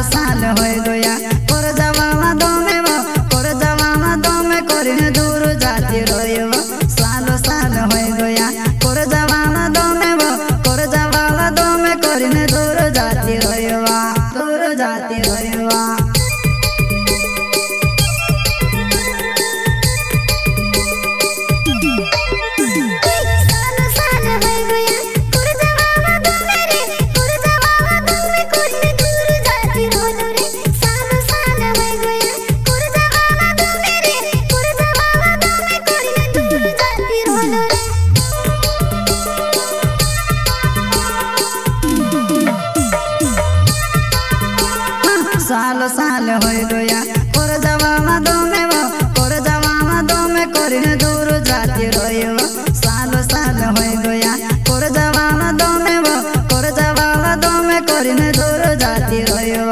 साल हो गया कर जवामा दमे करिने दूर जाती रोयो साल हो गया कर जवामा दमे करिने दूर जाती रोयो साल हो गया कर जवामा दमे करिने दूर जाती रोयो साल हो गया कर जवामा दमे करिने दूर जाती रोयो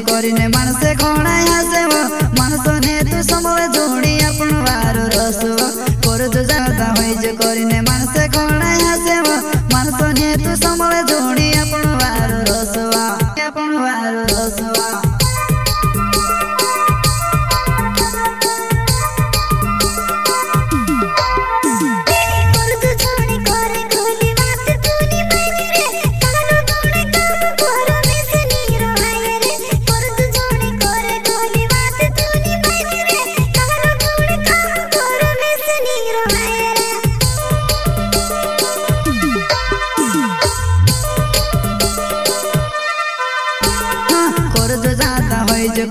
करिने मनसे कोणा हसे मनसो ने तू समवे जोड़ी अपन वारो रसो कर जो जाता होई जो करिने मनसे कोणा हसे मनसो ने तू समवे जोड़ी अपन वारो रसो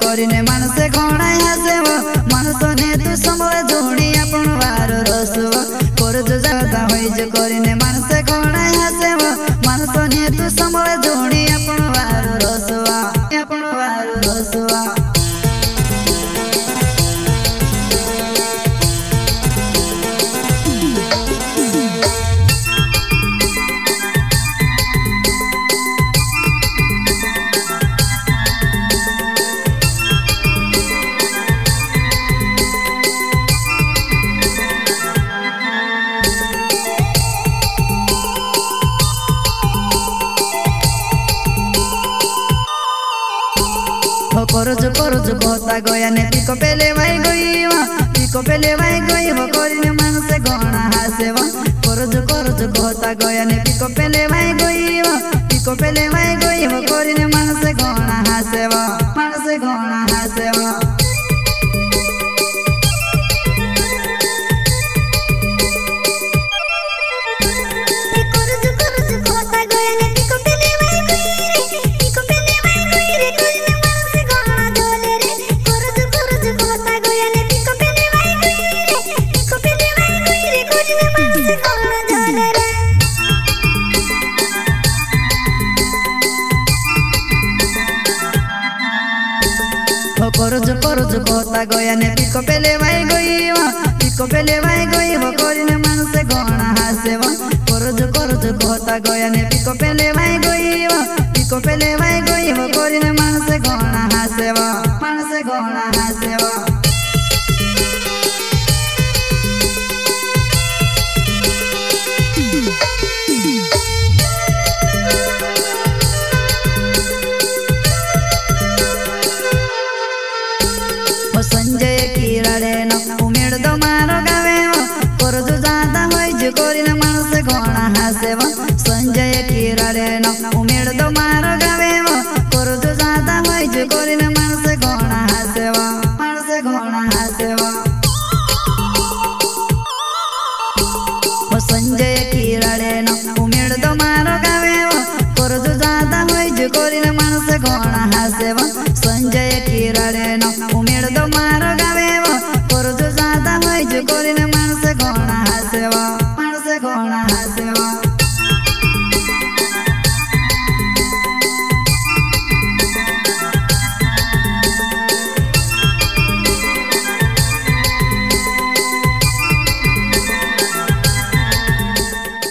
करिने मनसे कोणा हसे मनसो ने तू समवे जोड़ी अपन वारो रसो कर जो जाता होई जो करिने मनसे कोणा हसे मनसो ने तू समवे जोड़ी अपन वारो रसो करजो कहता गया ने पिको पेले भाई गई हो करिने मनसे घणा हसे करजो कहता गया ने पिको पेले भाई गई हो करिने मनसे घणा हसे करजो कहता गया ने पिको पेले भाई गई हो करिने मनसे घणा हसे करजो कहता गया ने पिको पेले भाई गई हो करिने मनसे घणा हसे संजय किराड़े न उमेड़ दो मारो गावे कर जो जाता होई जो करिने मनसे घणा हसे संजय किराड़े न उमेड़ दो मारो गावे